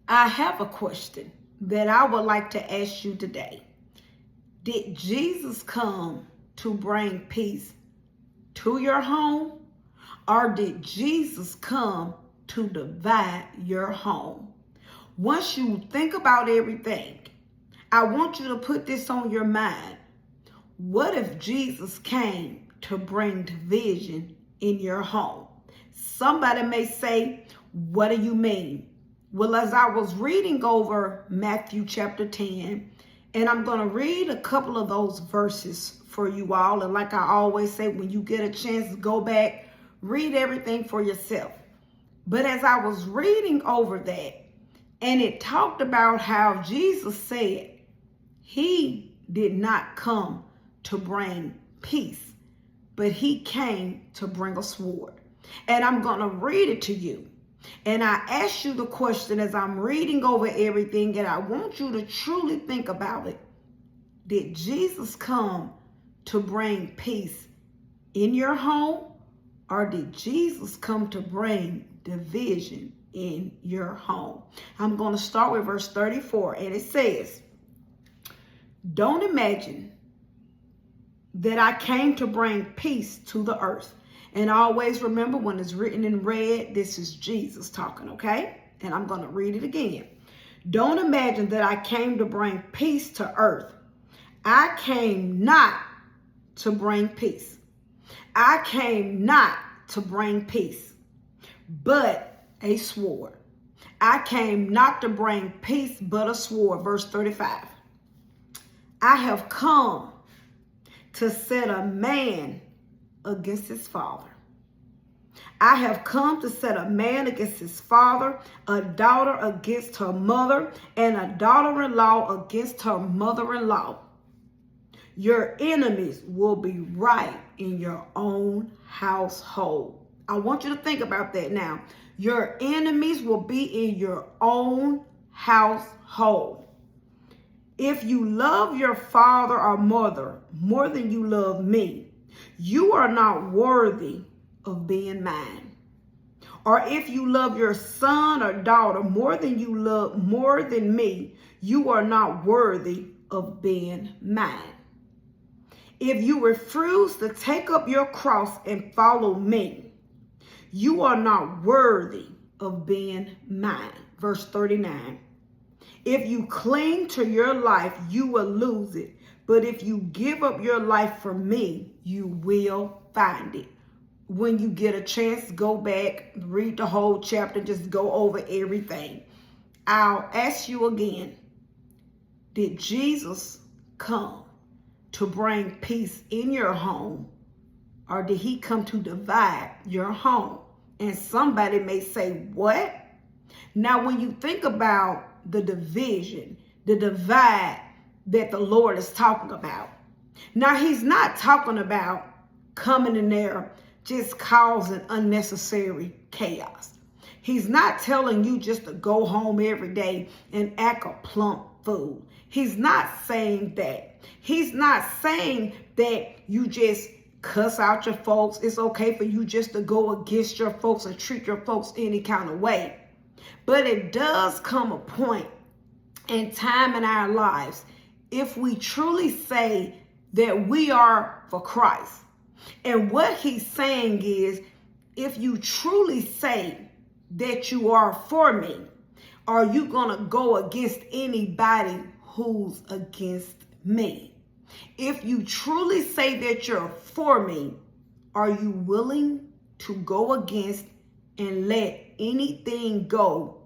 I have a question that I would like to ask you today. Did Jesus come to bring peace to your home, or did Jesus come to divide your home? Once you think about everything, I want you to put this on your mind. What if Jesus came to bring division in your home? Somebody may say, what do you mean? Well, as I was reading over Matthew chapter 10, and I'm going to read a couple of those verses for you all. And like I always say, when you get a chance to go back, read everything for yourself. But as I was reading over that, and it talked about how Jesus said he did not come to bring peace, but he came to bring a sword. And I'm going to read it to you. And I ask you the question as I'm reading over everything, and I want you to truly think about it. Did Jesus come to bring peace in your home, or did Jesus come to bring division in your home? I'm going to start with verse 34, and it says, "Don't imagine that I came to bring peace to the earth." And always remember, when it's written in red, this is Jesus talking, okay? And I'm going to read it again. "Don't imagine that I came to bring peace to earth. I came not to bring peace. I came not to bring peace, but a sword. I came not to bring peace, but a sword." Verse 35. "I have come to set a man against his father. I have come to set a man against his father, a daughter against her mother, and a daughter-in-law against her mother-in-law. Your enemies will be right in your own household." I want you to think about that now. Your enemies will be in your own household. "If you love your father or mother more than you love me, you are not worthy of being mine. Or if you love your son or daughter more than me, you are not worthy of being mine. If you refuse to take up your cross and follow me, you are not worthy of being mine." Verse 39. "If you cling to your life, you will lose it. But if you give up your life for me, you will find it." When you get a chance, go back, read the whole chapter, just go over everything. I'll ask you again, did Jesus come to bring peace in your home, or did he come to divide your home? And somebody may say, what? Now, when you think about the division, the divide that the Lord is talking about, now he's not talking about coming in there just causing unnecessary chaos. He's not telling you just to go home every day and act a plump fool. He's not saying that. He's not saying that you just cuss out your folks. It's okay for you just to go against your folks and treat your folks any kind of way. But it does come a point in time in our lives, if we truly say that we are for Christ. And what he's saying is, if you truly say that you are for me, are you going to go against anybody who's against me? If you truly say that you're for me, are you willing to go against and let anything go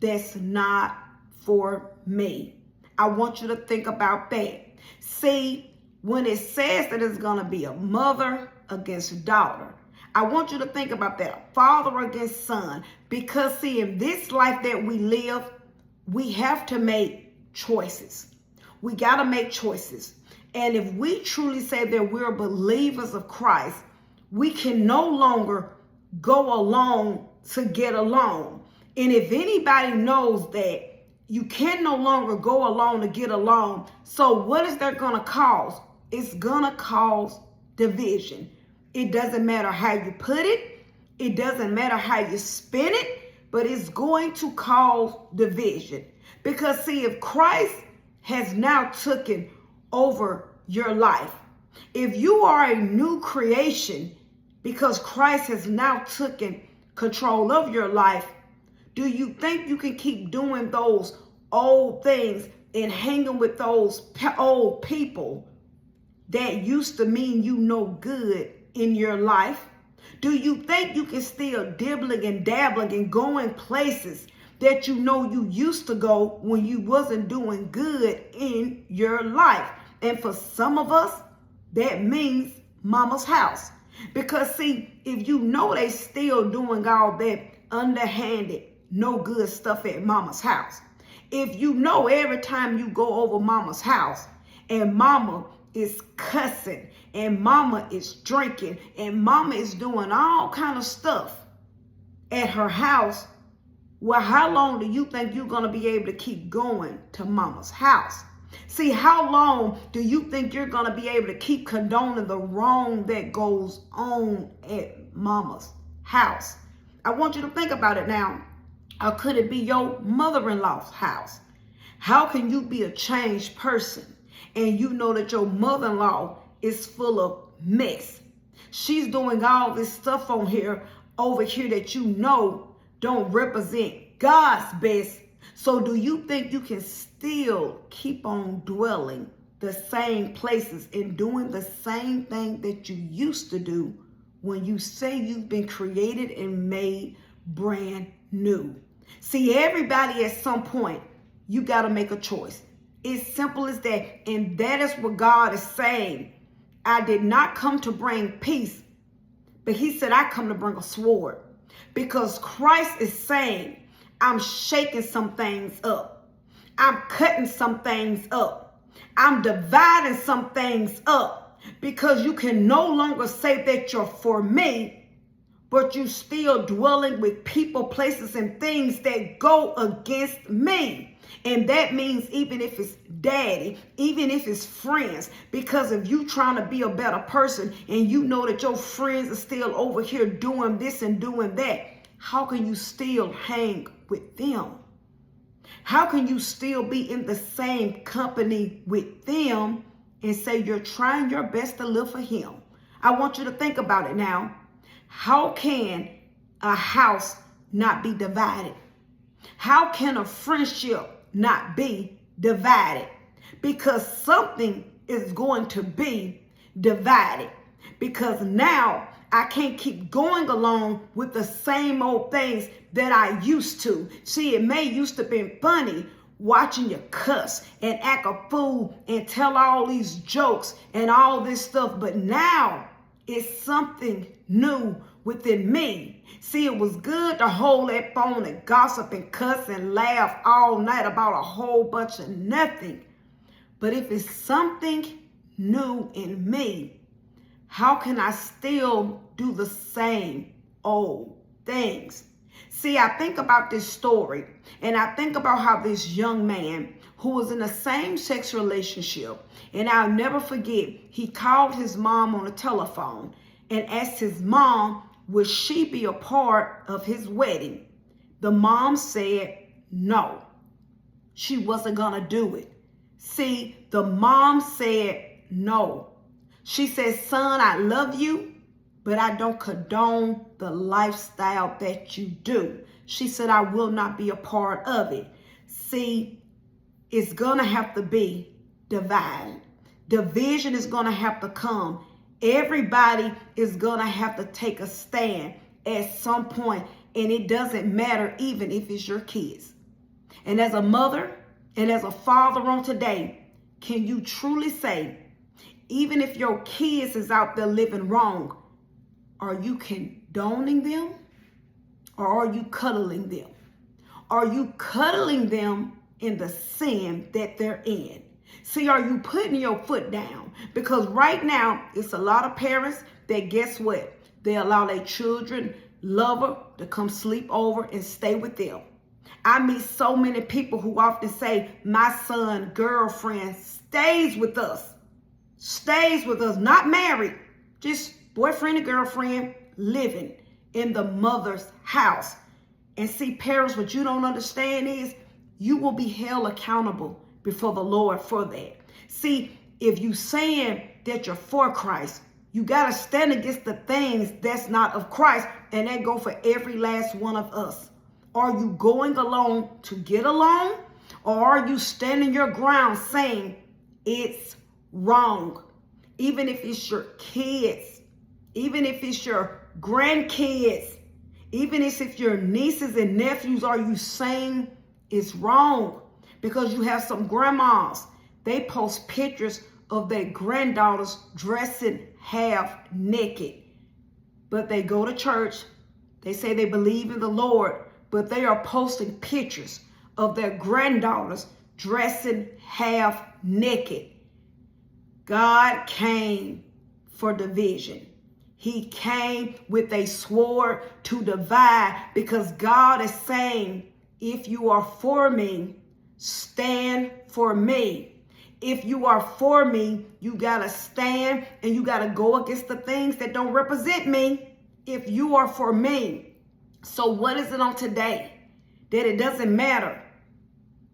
that's not for me? I want you to think about that. See, when it says that it's going to be a mother against daughter, I want you to think about that, a father against son. Because see, in this life that we live, we have to make choices. We got to make choices. And if we truly say that we're believers of Christ, we can no longer go along to get along. And if anybody knows that, you can no longer go along to get along. So what is that going to cause? It's going to cause division. It doesn't matter how you put it. It doesn't matter how you spin it. but it's going to cause division. Because see, if Christ has now taken over your life, if you are a new creation because Christ has now taken control of your life, do you think you can keep doing those old things and hanging with those old people that used to mean you no good in your life? Do you think you can still dibbling and dabbling and going places that you know you used to go when you wasn't doing good in your life? And for some of us, that means mama's house. Because see, if you know they still doing all that underhanded, no good stuff at mama's house, if you know every time you go over mama's house and mama is cussing and mama is drinking and mama is doing all kind of stuff at her house, well, how long do you think you're going to be able to keep going to mama's house? See, how long do you think you're going to be able to keep condoning the wrong that goes on at mama's house? I want you to think about it now. Or could it be your mother-in-law's house? How can you be a changed person and you know that your mother-in-law is full of mess? She's doing all this stuff over here that you know don't represent God's best. So do you think you can still keep on dwelling the same places and doing the same thing that you used to do when you say you've been created and made brand new? See, everybody at some point, you got to make a choice. It's simple as that. And that is what God is saying. I did not come to bring peace, but he said, I come to bring a sword. Because Christ is saying, I'm shaking some things up. I'm cutting some things up. I'm dividing some things up. Because you can no longer say that you're for me, but you still dwelling with people, places, and things that go against me. And that means even if it's daddy, even if it's friends, because if you trying to be a better person and you know that your friends are still over here doing this and doing that, how can you still hang with them? How can you still be in the same company with them and say you're trying your best to live for him? I want you to think about it now. How can a house not be divided? How can a friendship not be divided? Because something is going to be divided. Because now I can't keep going along with the same old things that I used to. See, it may used to be funny watching you cuss and act a fool and tell all these jokes and all this stuff, but now it's something new within me. See, it was good to hold that phone and gossip and cuss and laugh all night about a whole bunch of nothing. But if it's something new in me, how can I still do the same old things? See, I think about this story and I think about how this young man who was in a same-sex relationship, and I'll never forget, he called his mom on the telephone and asked his mom, would she be a part of his wedding? The mom said no. She wasn't going to do it. See, the mom said no. She said, son, I love you, but I don't condone the lifestyle that you do. She said, I will not be a part of it. See, it's going to have to be divided. Division is going to have to come. Everybody is going to have to take a stand at some point, and it doesn't matter even if it's your kids. And as a mother and as a father on today, can you truly say, even if your kids is out there living wrong, are you condoning them or are you cuddling them? Are you cuddling them in the sin that they're in? See, are you putting your foot down? Because right now, it's a lot of parents that, guess what? They allow their children, lover, to come sleep over and stay with them. I meet so many people who often say, my son, girlfriend stays with us. Stays with us, not married, just boyfriend and girlfriend living in the mother's house. And see, parents, what you don't understand is you will be held accountable before the Lord for that. See, if you saying that you're for Christ, you got to stand against the things that's not of Christ, and that go for every last one of us. Are you going along to get along, or are you standing your ground saying it's wrong? Even if it's your kids, even if it's your grandkids, even if it's your nieces and nephews, are you saying it's wrong? Because you have some grandmas, they post pictures of their granddaughters dressing half naked. But they go to church, they say they believe in the Lord, but they are posting pictures of their granddaughters dressing half naked. God came for division. He came with a sword to divide, because God is saying, if you are for me, stand for me. If you are for me, you got to stand and you got to go against the things that don't represent me. If you are for me. So what is it on today? That it doesn't matter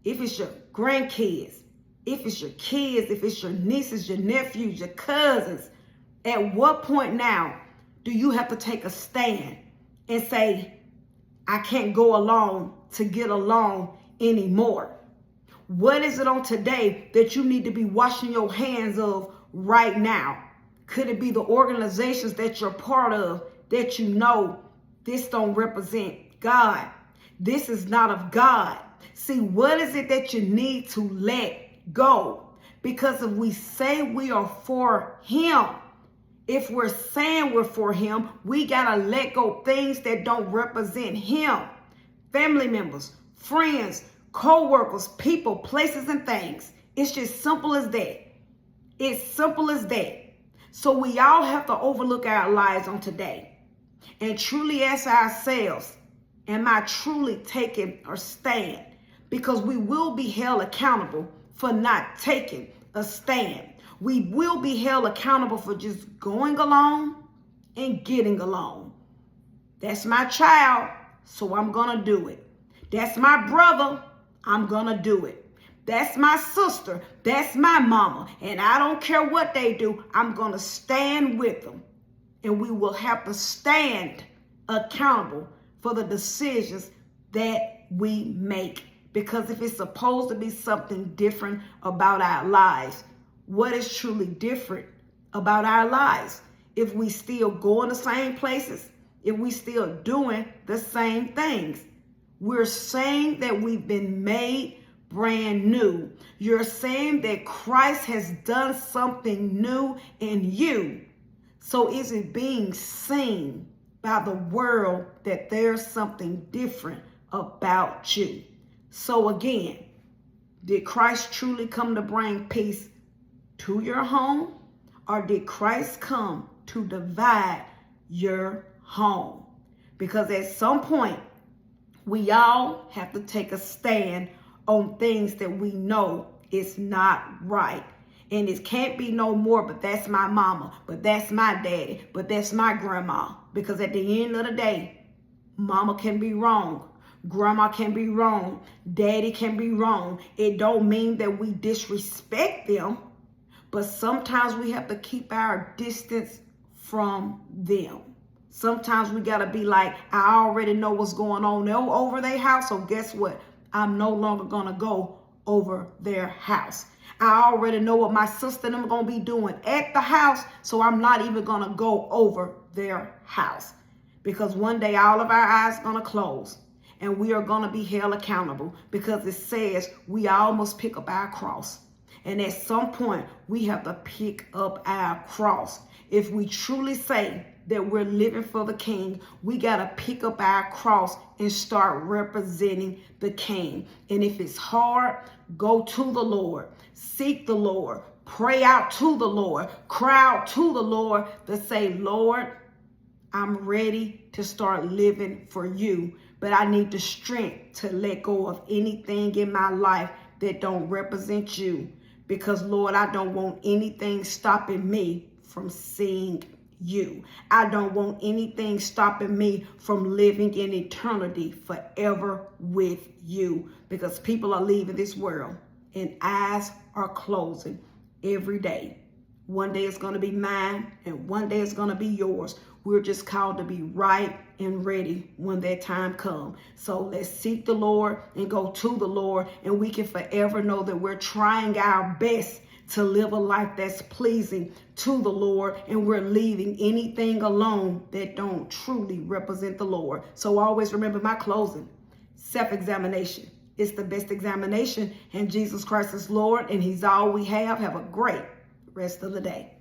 if it's your grandkids, if it's your kids, if it's your nieces, your nephews, your cousins. At what point now do you have to take a stand and say, I can't go along to get along anymore? What is it on today that you need to be washing your hands of right now? Could it be the organizations that you're part of that you know this don't represent God? This is not of God. See, what is it that you need to let go? Because if we say we are for Him, if we're saying we're for Him, we got to let go things that don't represent Him. Family members, friends, co-workers, people, places, and things. It's just simple as that. It's simple as that. So we all have to overlook our lives on today and truly ask ourselves, am I truly taking a stand? Because we will be held accountable for not taking a stand. We will be held accountable for just going along and getting along. That's my child, so I'm going to do it. That's my brother, I'm going to do it. That's my sister, that's my mama, and I don't care what they do, I'm going to stand with them. And we will have to stand accountable for the decisions that we make. Because if it's supposed to be something different about our lives, what is truly different about our lives? If we still go in the same places, if we still doing the same things, we're saying that we've been made brand new. You're saying that Christ has done something new in you. So is it being seen by the world that there's something different about you? So again, did Christ truly come to bring peace to your home, or did Christ come to divide your home? Because at some point, we all have to take a stand on things that we know is not right. And it can't be no more, but that's my mama, but that's my daddy, but that's my grandma. Because at the end of the day, mama can be wrong. Grandma can be wrong. Daddy can be wrong. It don't mean that we disrespect them, but sometimes we have to keep our distance from them. Sometimes we got to be like, I already know what's going on over their house, so guess what? I'm no longer going to go over their house. I already know what my sister and them are going to be doing at the house, so I'm not even going to go over their house. Because one day all of our eyes are going to close and we are going to be held accountable, because it says we all must pick up our cross. And at some point, we have to pick up our cross. If we truly say that we're living for the King, we got to pick up our cross and start representing the King. And if it's hard, go to the Lord, seek the Lord, pray out to the Lord, cry out to the Lord to say, Lord, I'm ready to start living for you, but I need the strength to let go of anything in my life that don't represent you. Because, Lord, I don't want anything stopping me from seeing you. I don't want anything stopping me from living in eternity forever with you, because people are leaving this world and eyes are closing every day. One day it's going to be mine and one day it's going to be yours. We're just called to be right and ready when that time comes. So let's seek the Lord and go to the Lord, and we can forever know that we're trying our best to live a life that's pleasing to the Lord, and we're leaving anything alone that don't truly represent the Lord. So always remember my closing: self-examination. It's the best examination, and Jesus Christ is Lord, and he's all we have. Have a great rest of the day.